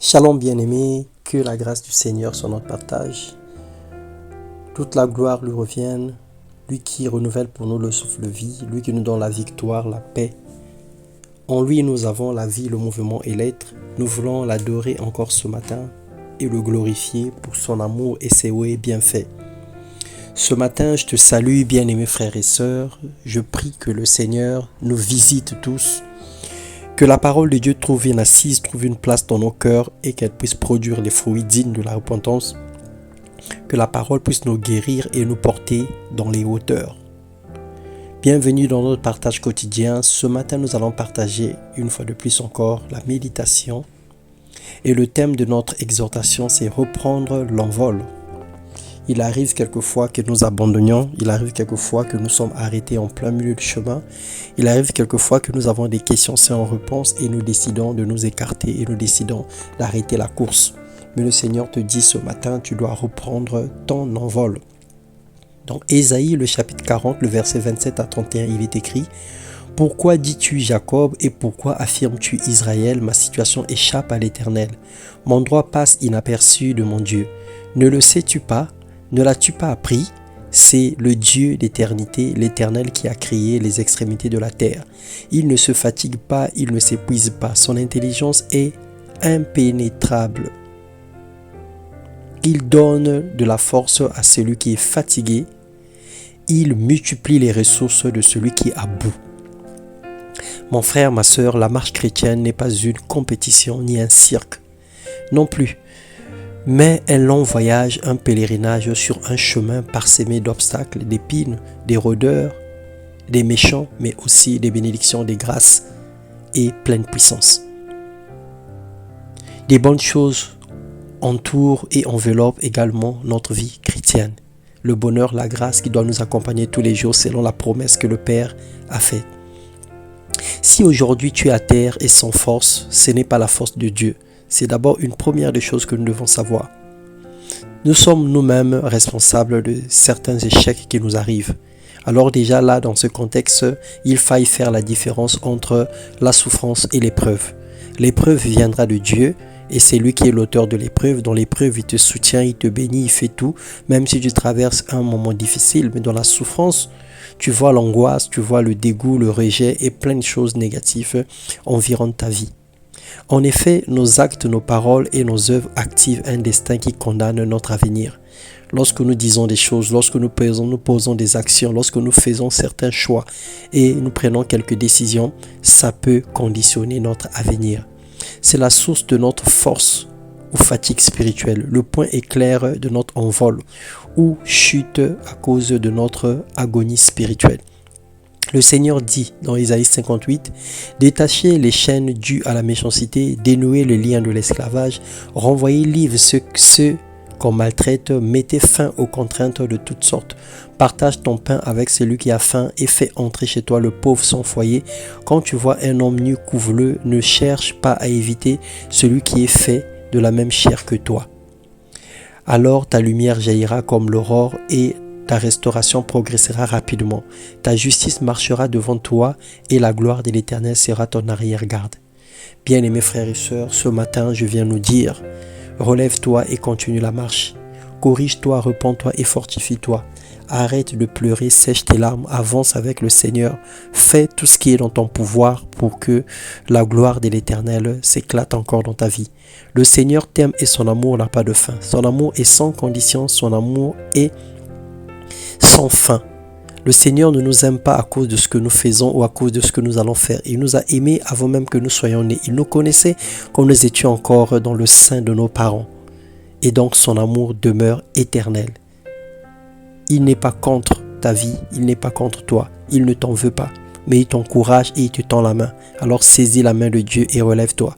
Shalom bien-aimé, que la grâce du Seigneur soit notre partage. Toute la gloire lui revienne, lui qui renouvelle pour nous le souffle de vie, lui qui nous donne la victoire, la paix. En lui nous avons la vie, le mouvement et l'être. Nous voulons l'adorer encore ce matin et le glorifier pour son amour et ses hauts bienfaits. Ce matin, je te salue bien-aimés frères et sœurs. Je prie que le Seigneur nous visite tous. Que la parole de Dieu trouve une assise, trouve une place dans nos cœurs et qu'elle puisse produire les fruits dignes de la repentance. Que la parole puisse nous guérir et nous porter dans les hauteurs. Bienvenue dans notre partage quotidien. Ce matin, nous allons partager une fois de plus encore la méditation. Et le thème de notre exhortation, c'est reprendre l'envol. Il arrive quelquefois que nous abandonnions, il arrive quelquefois que nous sommes arrêtés en plein milieu du chemin, il arrive quelquefois que nous avons des questions sans réponse et nous décidons de nous écarter et nous décidons d'arrêter la course. Mais le Seigneur te dit ce matin, tu dois reprendre ton envol. Dans Ésaïe, le chapitre 40, le verset 27 à 31, il est écrit « Pourquoi dis-tu Jacob et pourquoi affirmes-tu Israël, ma situation échappe à l'Éternel. Mon droit passe inaperçu de mon Dieu. Ne le sais-tu pas ? Ne l'as-tu pas appris ? C'est le Dieu d'éternité, l'Éternel qui a créé les extrémités de la terre. Il ne se fatigue pas, il ne s'épuise pas. Son intelligence est impénétrable. Il donne de la force à celui qui est fatigué. Il multiplie les ressources de celui qui est à bout. Mon frère, ma sœur, la marche chrétienne n'est pas une compétition ni un cirque. Non plus. Mais un long voyage, un pèlerinage sur un chemin parsemé d'obstacles, d'épines, des rôdeurs, des méchants, mais aussi des bénédictions, des grâces et pleine puissance. Des bonnes choses entourent et enveloppent également notre vie chrétienne. Le bonheur, la grâce qui doit nous accompagner tous les jours selon la promesse que le Père a faite. Si aujourd'hui tu es à terre et sans force, ce n'est pas la force de Dieu. C'est d'abord une première des choses que nous devons savoir. Nous sommes nous-mêmes responsables de certains échecs qui nous arrivent. Alors déjà là, dans ce contexte, il faille faire la différence entre la souffrance et l'épreuve. L'épreuve viendra de Dieu et c'est lui qui est l'auteur de l'épreuve. Dans l'épreuve, il te soutient, il te bénit, il fait tout. Même si tu traverses un moment difficile, mais dans la souffrance, tu vois l'angoisse, tu vois le dégoût, le rejet et plein de choses négatives environnent ta vie. En effet, nos actes, nos paroles et nos œuvres activent un destin qui condamne notre avenir. Lorsque nous disons des choses, lorsque nous posons des actions, lorsque nous faisons certains choix et nous prenons quelques décisions, ça peut conditionner notre avenir. C'est la source de notre force ou fatigue spirituelle, le point éclair de notre envol ou chute à cause de notre agonie spirituelle. Le Seigneur dit dans Ésaïe 58, « Détachez les chaînes dues à la méchanceté, dénouez le lien de l'esclavage, renvoyez livres ceux qu'on maltraite, mettez fin aux contraintes de toutes sortes. Partage ton pain avec celui qui a faim et fais entrer chez toi le pauvre sans foyer. Quand tu vois un homme nu, couvre-le, ne cherche pas à éviter celui qui est fait de la même chair que toi. Alors ta lumière jaillira comme l'aurore et ta restauration progressera rapidement. Ta justice marchera devant toi et la gloire de l'Éternel sera ton arrière-garde. » Bien-aimés frères et sœurs, ce matin, je viens nous dire, relève-toi et continue la marche. Corrige-toi, repens-toi et fortifie-toi. Arrête de pleurer, sèche tes larmes, avance avec le Seigneur. Fais tout ce qui est dans ton pouvoir pour que la gloire de l'Éternel s'éclate encore dans ta vie. Le Seigneur t'aime et son amour n'a pas de fin. Son amour est sans condition, son amour est sans fin. Le Seigneur ne nous aime pas à cause de ce que nous faisons ou à cause de ce que nous allons faire. Il nous a aimés avant même que nous soyons nés. Il nous connaissait quand nous étions encore dans le sein de nos parents. Et donc son amour demeure éternel. Il n'est pas contre ta vie, il n'est pas contre toi. Il ne t'en veut pas, mais il t'encourage et il te tend la main. Alors saisis la main de Dieu et relève-toi.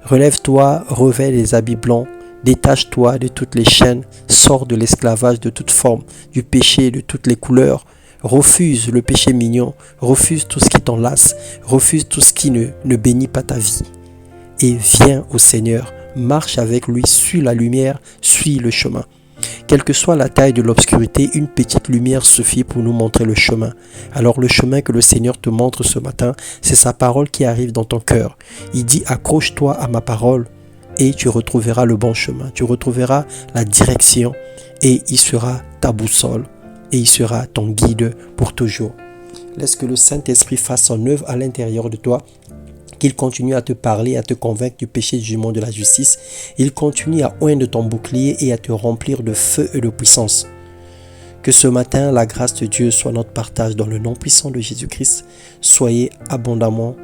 Relève-toi, revêt les habits blancs. Détache-toi de toutes les chaînes, sors de l'esclavage de toute forme, du péché de toutes les couleurs. Refuse le péché mignon, refuse tout ce qui t'enlace, refuse tout ce qui ne bénit pas ta vie. Et viens au Seigneur, marche avec lui, suis la lumière, suis le chemin. Quelle que soit la taille de l'obscurité, une petite lumière suffit pour nous montrer le chemin. Alors le chemin que le Seigneur te montre ce matin, c'est sa parole qui arrive dans ton cœur. Il dit, accroche-toi à ma parole. et tu retrouveras le bon chemin. Tu retrouveras la direction et il sera ta boussole et il sera ton guide pour toujours. Laisse que le Saint-Esprit fasse son œuvre à l'intérieur de toi, qu'il continue à te parler, à te convaincre du péché, du jugement, de la justice. Il continue à oindre ton bouclier et à te remplir de feu et de puissance. Que ce matin, la grâce de Dieu soit notre partage dans le nom puissant de Jésus-Christ. Soyez abondamment